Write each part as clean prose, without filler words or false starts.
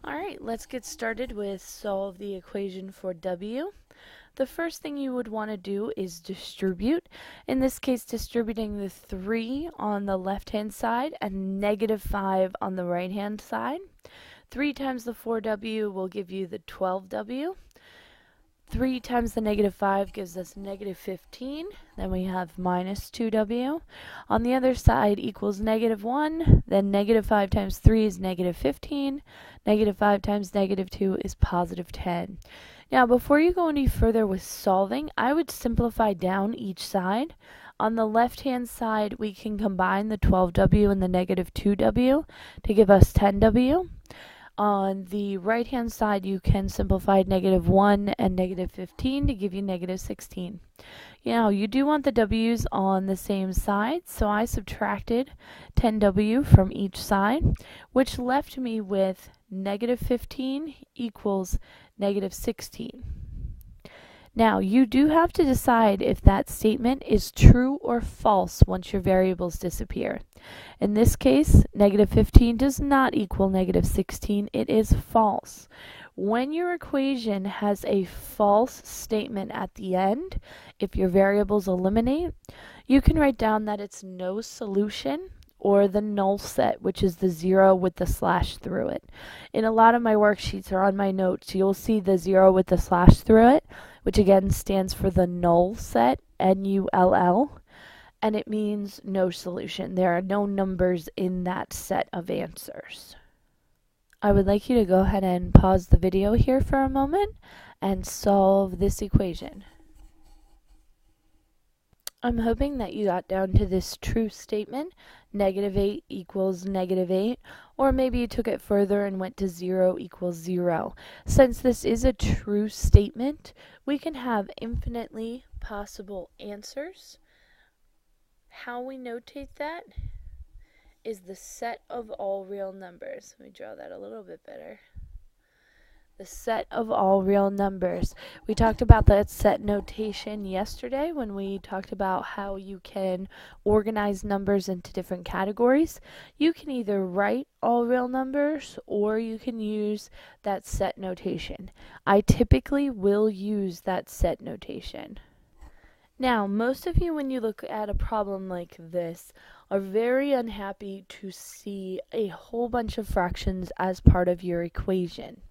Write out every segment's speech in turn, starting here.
Alright, let's get started with solve the equation for W. The first thing you would want to do is distribute. In this case, distributing the 3 on the left-hand side and negative 5 on the right-hand side. 3 times the 4W will give you the 12W. 3 times the negative 5 gives us negative 15. Then we have minus 2W. On the other side equals negative 1. Then negative 5 times 3 is negative 15. Negative 5 times negative 2 is positive 10. Now, before you go any further with solving, I would simplify down each side. On the left-hand side, we can combine the 12W and the negative 2W to give us 10W. On the right-hand side, you can simplify negative 1 and negative 15 to give you negative 16. Now, you do want the w's on the same side, so I subtracted 10w from each side, which left me with negative 15 equals negative 16. Now, you do have to decide if that statement is true or false once your variables disappear. In this case, negative 15 does not equal negative 16. It is false. When your equation has a false statement at the end, if your variables eliminate, you can write down that it's no solution or the null set, which is the 0 with the slash through it. In a lot of my worksheets or on my notes, you'll see the 0 with the slash through it, which again stands for the null set, N-U-L-L, and it means no solution. There are no numbers in that set of answers. I would like you to go ahead and pause the video here for a moment and solve this equation. I'm hoping that you got down to this true statement, negative 8 equals negative 8, or maybe you took it further and went to 0 equals 0. Since this is a true statement, we can have infinitely possible answers. How we notate that is the set of all real numbers. Let me draw that a little bit better. The set of all real numbers. We talked about that set notation yesterday when we talked about how you can organize numbers into different categories. You can either write all real numbers or you can use that set notation. I typically will use that set notation. Now, most of you, when you look at a problem like this, are very unhappy to see a whole bunch of fractions as part of your equation.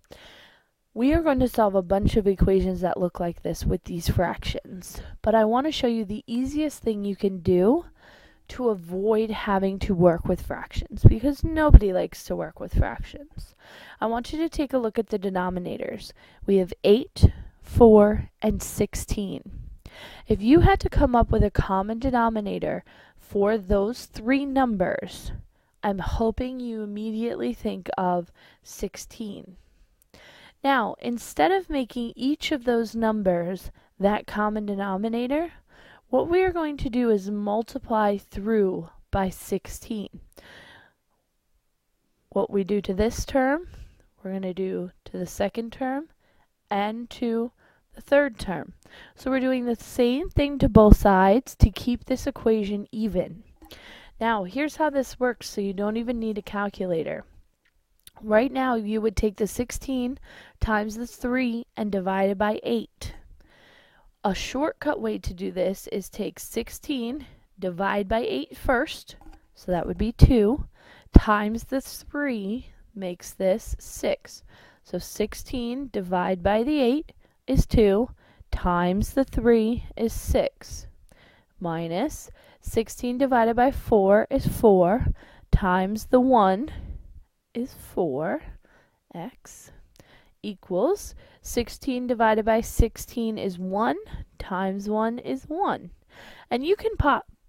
We are going to solve a bunch of equations that look like this with these fractions, but I want to show you the easiest thing you can do to avoid having to work with fractions, because nobody likes to work with fractions. I want you to take a look at the denominators. We have 8, 4, and 16. If you had to come up with a common denominator for those three numbers, I'm hoping you immediately think of 16. Now, instead of making each of those numbers that common denominator, what we are going to do is multiply through by 16. What we do to this term, we're going to do to the second term and to the third term. So we're doing the same thing to both sides to keep this equation even. Now, here's how this works so you don't even need a calculator. Right now, you would take the 16 times the 3 and divide it by 8. A shortcut way to do this is take 16, divide by 8 first, so that would be 2, times the 3 makes this 6. So 16 divided by the 8 is 2, times the 3 is 6, minus 16 divided by 4 is 4, times the 1 is 4x, equals 16 divided by 16 is 1, times 1 is 1. And you can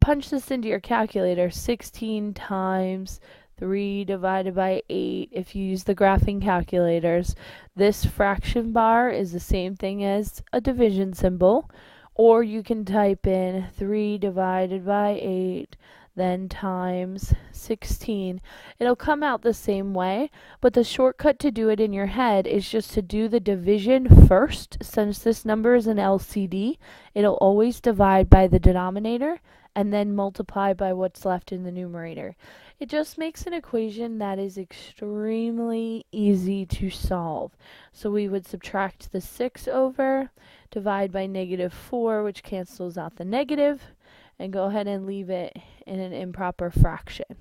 punch this into your calculator, 16 times 3 divided by 8. If you use the graphing calculators, this fraction bar is the same thing as a division symbol, or you can type in 3 divided by 8, then times 16. It'll come out the same way, but the shortcut to do it in your head is just to do the division first. Since this number is an LCD, it'll always divide by the denominator and then multiply by what's left in the numerator. It just makes an equation that is extremely easy to solve. So we would subtract the 6 over, divide by -4, which cancels out the negative, and go ahead and leave it in an improper fraction.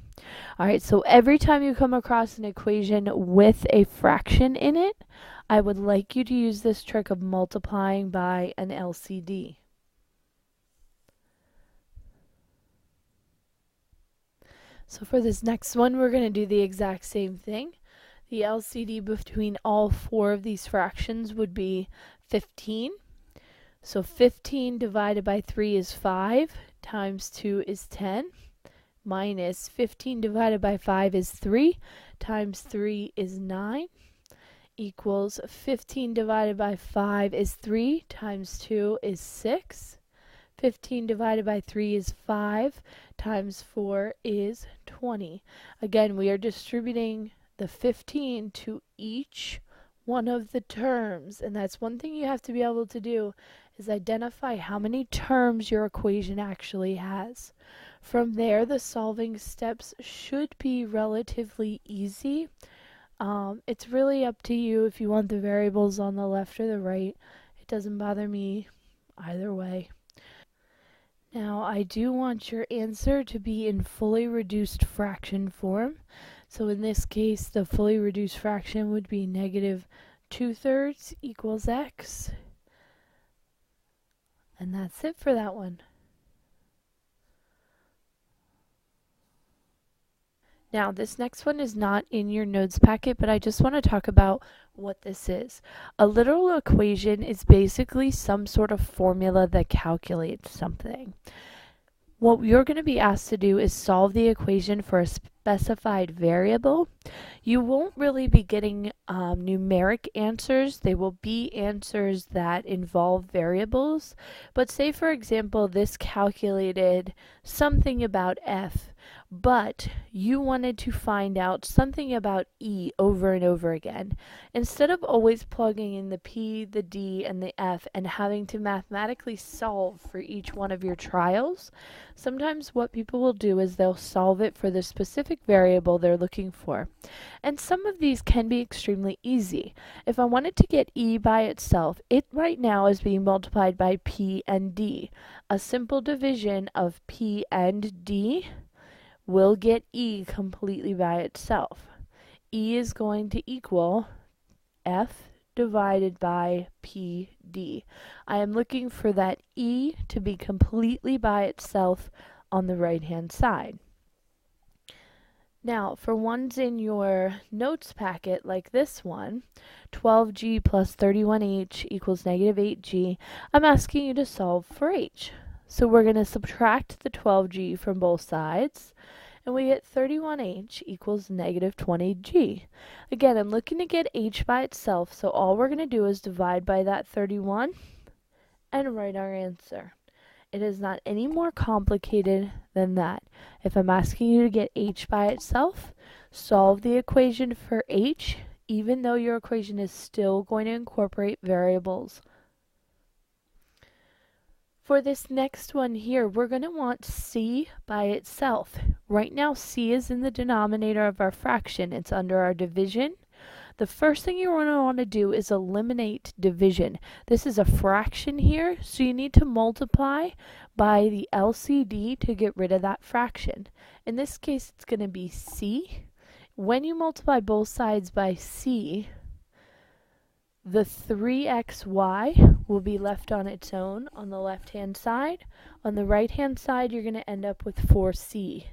All right, so every time you come across an equation with a fraction in it, I would like you to use this trick of multiplying by an LCD. So for this next one, we're going to do the exact same thing. The LCD between all 4 of these fractions would be 15. So 15 divided by 3 is 5, times 2 is 10, minus 15 divided by 5 is 3, times 3 is 9, equals 15 divided by 5 is 3, times 2 is 6. 15 divided by 3 is 5, times 4 is 20. Again, we are distributing the 15 to each one of the terms, and that's one thing you have to be able to do, is identify how many terms your equation actually has. From there, the solving steps should be relatively easy. It's really up to you if you want the variables on the left or the right. It doesn't bother me either way. Now, I do want your answer to be in fully reduced fraction form. So in this case, the fully reduced fraction would be -2/3 equals x. And that's it for that one. Now, this next one is not in your notes packet, but I just want to talk about what this is. A literal equation is basically some sort of formula that calculates something. What you're going to be asked to do is solve the equation for a specified variable. You won't really be getting numeric answers. They will be answers that involve variables. But say, for example, this calculated something about f, but you wanted to find out something about e over and over again. Instead of always plugging in the p, the d, and the f and having to mathematically solve for each one of your trials, sometimes what people will do is they'll solve it for the specific variable they're looking for. And some of these can be extremely easy. If I wanted to get e by itself, it right now is being multiplied by p and d. A simple division of p and d will get e completely by itself. E is going to equal f divided by pd. I am looking for that e to be completely by itself on the right hand side. Now, for ones in your notes packet like this one, 12g plus 31h equals -8g, I'm asking you to solve for h. So we're going to subtract the 12g from both sides, and we get 31h equals -20g. Again, I'm looking to get h by itself, so all we're going to do is divide by that 31 and write our answer. It is not any more complicated than that. If I'm asking you to get h by itself, solve the equation for h, even though your equation is still going to incorporate variables. For this next one here, we're going to want c by itself. Right now, c is in the denominator of our fraction. It's under our division. The first thing you're going to want to do is eliminate division. This is a fraction here, so you need to multiply by the LCD to get rid of that fraction. In this case, it's going to be c. When you multiply both sides by c, the 3xy will be left on its own on the left-hand side. On the right-hand side, you're going to end up with 4c.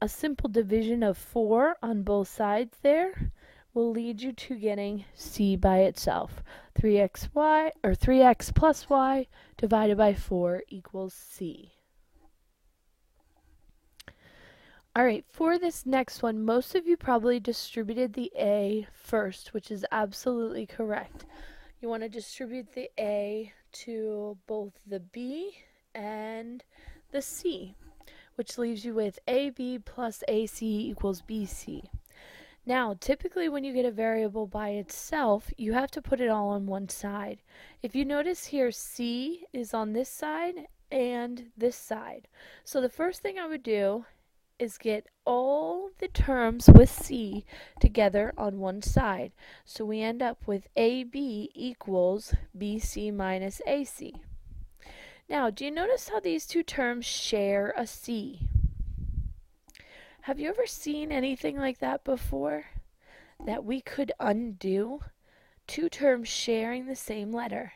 A simple division of 4 on both sides there will lead you to getting c by itself. 3x plus y divided by 4 equals c. Alright, for this next one, most of you probably distributed the a first, which is absolutely correct. You want to distribute the a to both the b and the c, which leaves you with ab plus ac equals bc. Now, typically when you get a variable by itself, you have to put it all on one side. If you notice here, c is on this side and this side. So the first thing I would do is get all the terms with c together on one side. So we end up with AB equals BC minus AC. Now, do you notice how these two terms share a c? Have you ever seen anything like that before? That we could undo two terms sharing the same letter?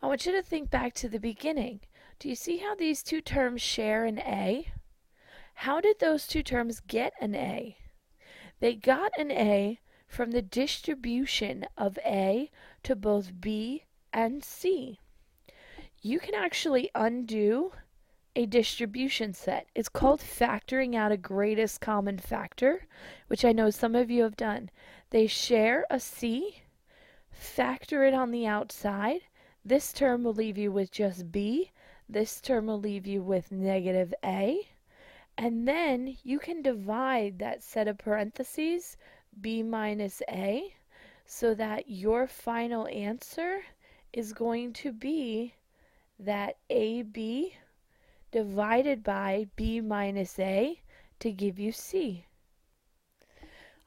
I want you to think back to the beginning. Do you see how these two terms share an A? How did those two terms get an A? They got an A from the distribution of A to both B and C. You can actually undo a distribution set. It's called factoring out a greatest common factor, which I know some of you have done. They share a C, factor it on the outside. This term will leave you with just B. This term will leave you with negative A. And then you can divide that set of parentheses, B minus A, so that your final answer is going to be that AB divided by B minus A to give you C.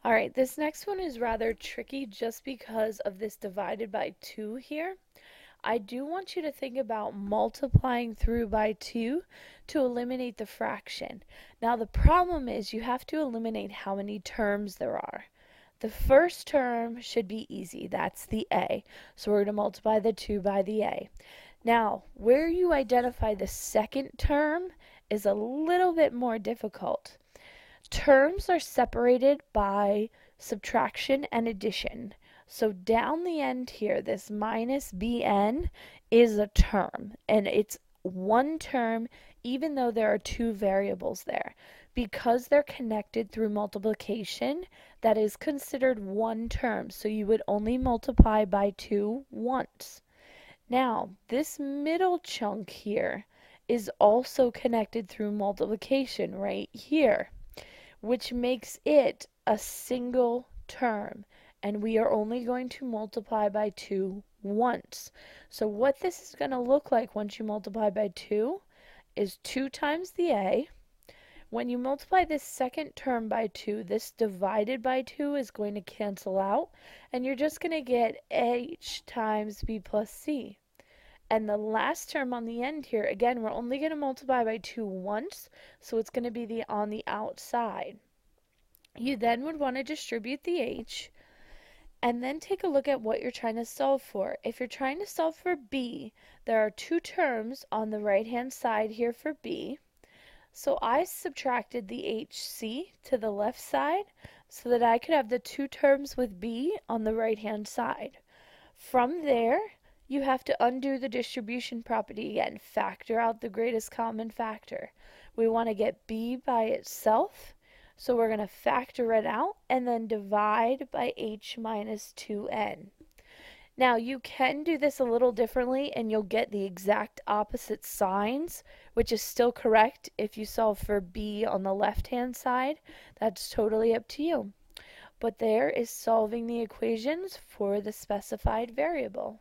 Alright, this next one is rather tricky just because of this divided by 2 here. I do want you to think about multiplying through by 2 to eliminate the fraction. Now the problem is you have to eliminate how many terms there are. The first term should be easy, that's the A. So we're going to multiply the 2 by the A. Now, where you identify the second term is a little bit more difficult. Terms are separated by subtraction and addition. So down the end here, this minus bn is a term, and it's one term even though there are two variables there. Because they're connected through multiplication, that is considered one term, so you would only multiply by 2 once. Now, this middle chunk here is also connected through multiplication right here, which makes it a single term. And we are only going to multiply by 2 once. So what this is going to look like once you multiply by 2 is 2 times the A. When you multiply this second term by 2, this divided by 2 is going to cancel out, and you're just going to get H times B plus C. And the last term on the end here, again, we're only going to multiply by 2 once, so it's going to be on the outside. You then would want to distribute the H, and then take a look at what you're trying to solve for. If you're trying to solve for B, there are two terms on the right-hand side here for B. So I subtracted the HC to the left side so that I could have the two terms with B on the right-hand side. From there, you have to undo the distribution property again, factor out the greatest common factor. We want to get B by itself. So we're going to factor it out and then divide by h minus 2n. Now you can do this a little differently and you'll get the exact opposite signs, which is still correct if you solve for b on the left-hand side. That's totally up to you. But there is solving the equations for the specified variable.